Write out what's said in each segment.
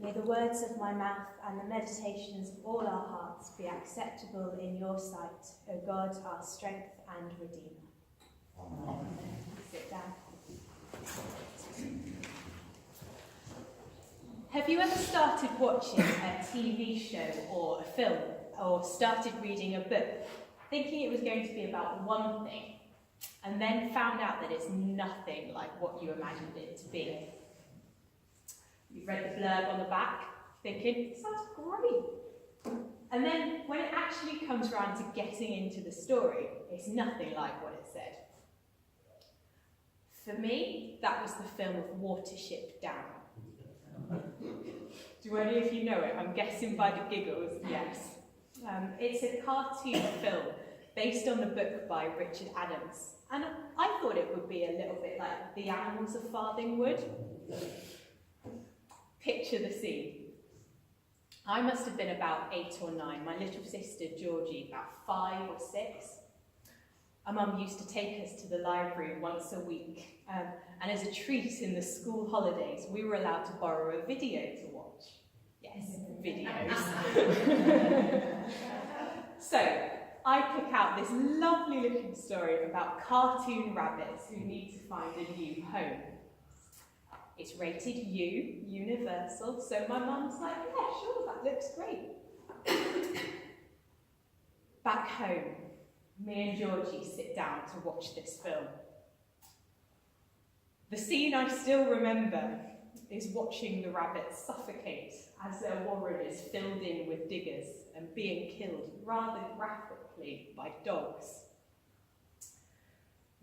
May the words of my mouth and the meditations of all our hearts be acceptable in your sight, O God, our strength and Redeemer. Amen. Sit down. Have you ever started watching a TV show or a film, or started reading a book, thinking it was going to be about one thing, and then found out that it's nothing like what you imagined it to be? You've read the blurb on the back, thinking, sounds great. And then when it actually comes around to getting into the story, it's nothing like what it said. For me, that was the film of Watership Down. Do any of you know it? I'm guessing by the giggles, yes. It's a cartoon film based on the book by Richard Adams. And I thought it would be a little bit like The Animals of Farthingwood. Picture the scene. I must have been about 8 or 9. My little sister Georgie, about 5 or 6. Our mum used to take us to the library once a week. And as a treat in the school holidays, we were allowed to borrow a video to watch. Yes, videos. So, I pick out this lovely looking story about cartoon rabbits who need to find a new home. It's rated U, universal, so my mum's like, yeah, sure, that looks great. Back home, me and Georgie sit down to watch this film. The scene I still remember is watching the rabbits suffocate as their warren is filled in with diggers and being killed rather graphically by dogs.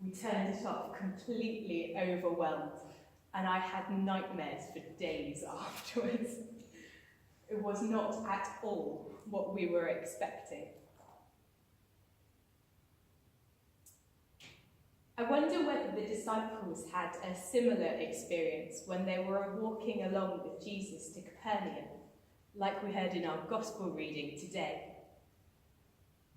We turned it off completely overwhelmed, and I had nightmares for days afterwards. It was not at all what we were expecting. I wonder whether the disciples had a similar experience when they were walking along with Jesus to Capernaum, like we heard in our gospel reading today.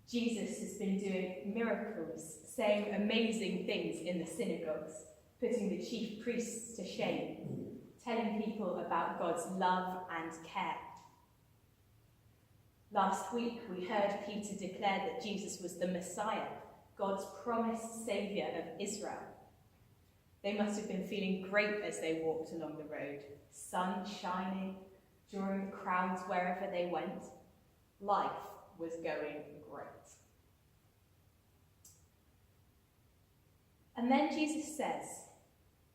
Jesus has been doing miracles, saying amazing things in the synagogues, putting the chief priests to shame, telling people about God's love and care. Last week we heard Peter declare that Jesus was the Messiah, God's promised saviour of Israel. They must have been feeling great as they walked along the road, sun shining, drawing crowds wherever they went. Life was going great. And then Jesus says,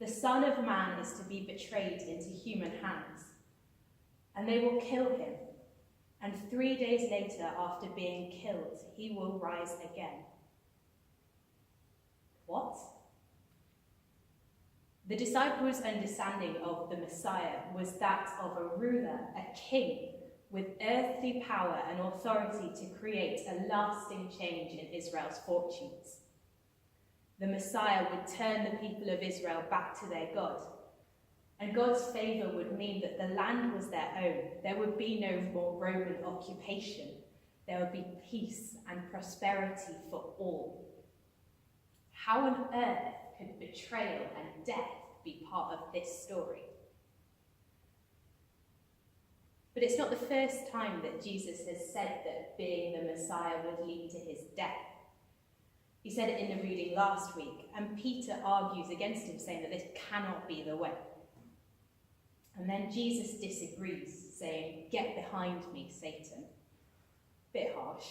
the Son of Man is to be betrayed into human hands, and they will kill him, and 3 days later, after being killed, he will rise again. What? The disciples' understanding of the Messiah was that of a ruler, a king, with earthly power and authority to create a lasting change in Israel's fortunes. The Messiah would turn the people of Israel back to their God, and God's favour would mean that the land was their own. There would be no more Roman occupation. There would be peace and prosperity for all. How on earth could betrayal and death be part of this story? But it's not the first time that Jesus has said that being the Messiah would lead to his death. He said it in the reading last week, and Peter argues against him, saying that this cannot be the way. And then Jesus disagrees, saying, "Get behind me, Satan." Bit harsh.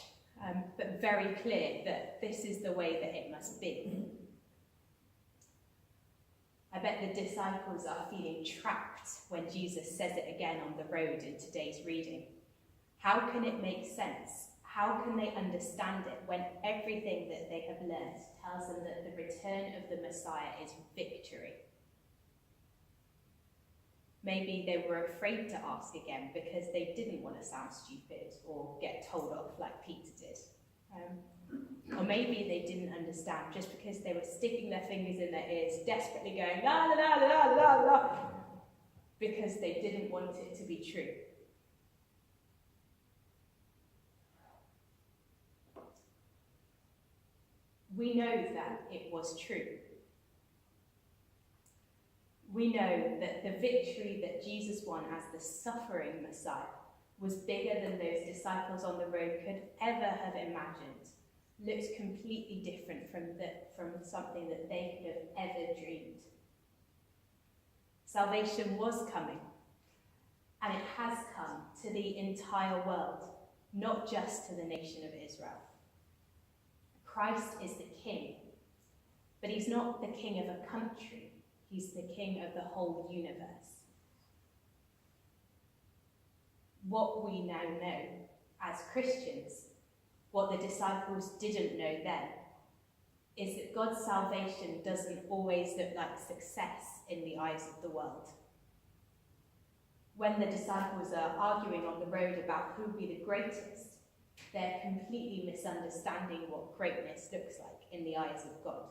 But very clear that this is the way that it must be. I bet the disciples are feeling trapped when Jesus says it again on the road in today's reading. How can it make sense? How can they understand it when everything that they have learned tells them that the return of the Messiah is victory? Maybe they were afraid to ask again because they didn't want to sound stupid or get told off like Peter did. Or maybe they didn't understand just because they were sticking their fingers in their ears, desperately going, la la la la la la, because they didn't want it to be true. We know that it was true. we know that the victory that Jesus won as the suffering Messiah was bigger than those disciples on the road could ever have imagined, looked completely different from something that they could have ever dreamed. Salvation was coming, and it has come to the entire world, not just to the nation of Israel. Christ is the king, but he's not the king of a country, he's the king of the whole universe. What we now know as Christians, what the disciples didn't know then, is that God's salvation doesn't always look like success in the eyes of the world. When the disciples are arguing on the road about who will be the greatest, they're completely misunderstanding what greatness looks like in the eyes of God.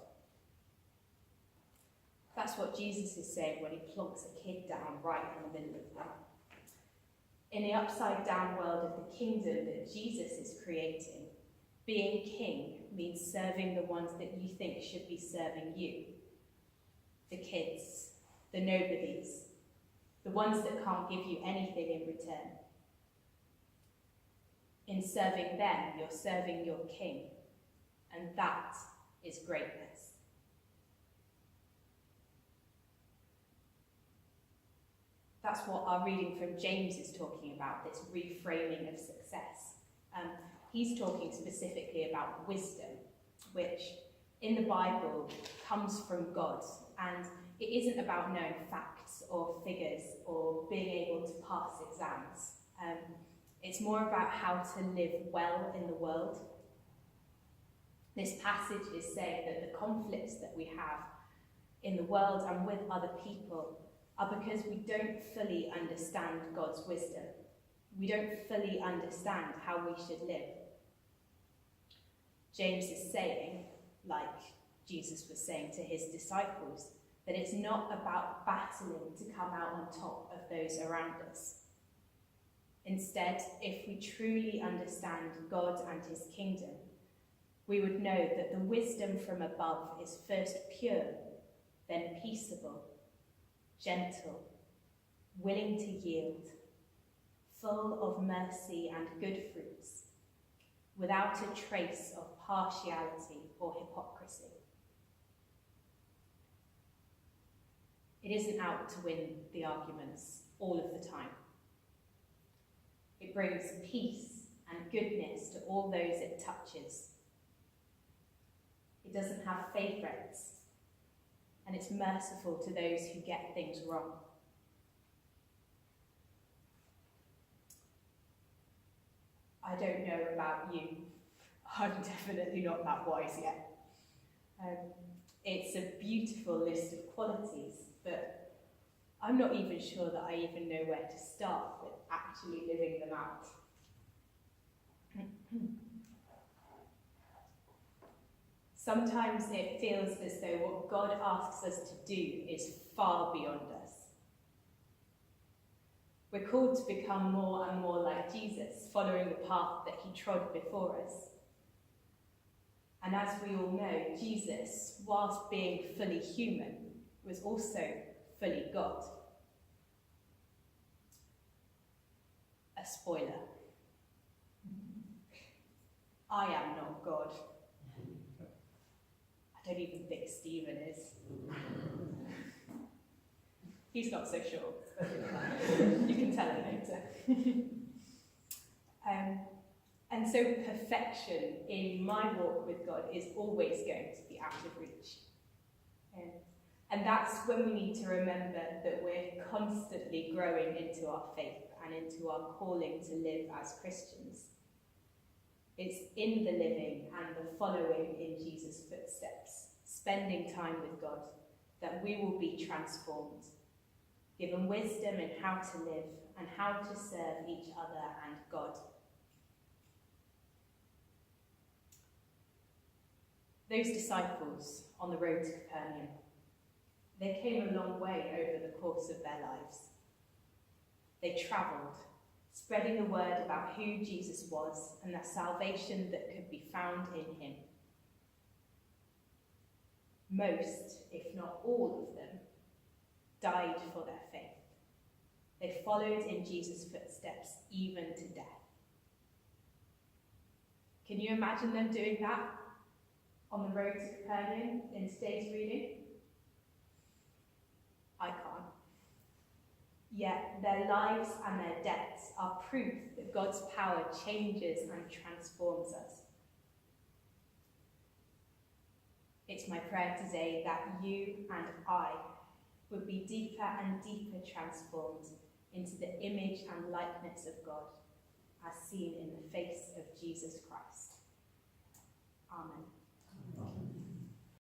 That's what Jesus is saying when he plonks a kid down right in the middle of them. In the upside-down world of the kingdom that Jesus is creating, being king means serving the ones that you think should be serving you. The kids, the nobodies, the ones that can't give you anything in return. In serving them, you're serving your king, and that is greatness. That's what our reading from James is talking about, this reframing of success. He's talking specifically about wisdom, which in the Bible comes from God, and it isn't about knowing facts or figures or being able to pass exams. It's more about how to live well in the world. This passage is saying that the conflicts that we have in the world and with other people are because we don't fully understand God's wisdom. We don't fully understand how we should live. James is saying, like Jesus was saying to his disciples, that it's not about battling to come out on top of those around us. Instead, if we truly understand God and his kingdom, we would know that the wisdom from above is first pure, then peaceable, gentle, willing to yield, full of mercy and good fruits, without a trace of partiality or hypocrisy. It isn't out to win the arguments all of the time. It brings peace and goodness to all those it touches. It doesn't have favourites, and it's merciful to those who get things wrong. I don't know about you. I'm definitely not that wise yet. It's a beautiful list of qualities, but I'm not even sure that I even know where to start with actually living them out. Sometimes it feels as though what God asks us to do is far beyond us. We're called to become more and more like Jesus, following the path that he trod before us. And as we all know, Jesus, whilst being fully human, was also fully God. A spoiler. I am not God. I don't even think Stephen is. He's not so sure. You can tell him later. And so perfection in my walk with God is always going to be out of reach. And that's when we need to remember that we're constantly growing into our faith and into our calling to live as Christians. It's in the living and the following in Jesus' footsteps, spending time with God, that we will be transformed, given wisdom in how to live and how to serve each other and God. Those disciples on the road to Capernaum, they came a long way over the course of their lives. They travelled, spreading the word about who Jesus was and the salvation that could be found in him. Most, if not all of them, died for their faith. They followed in Jesus' footsteps, even to death. Can you imagine them doing that on the road to Capernaum in today's reading? I can't. Yet their lives and their deaths are proof that God's power changes and transforms us. It's my prayer today that you and I would be deeper and deeper transformed into the image and likeness of God, as seen in the face of Jesus Christ. Amen. Amen.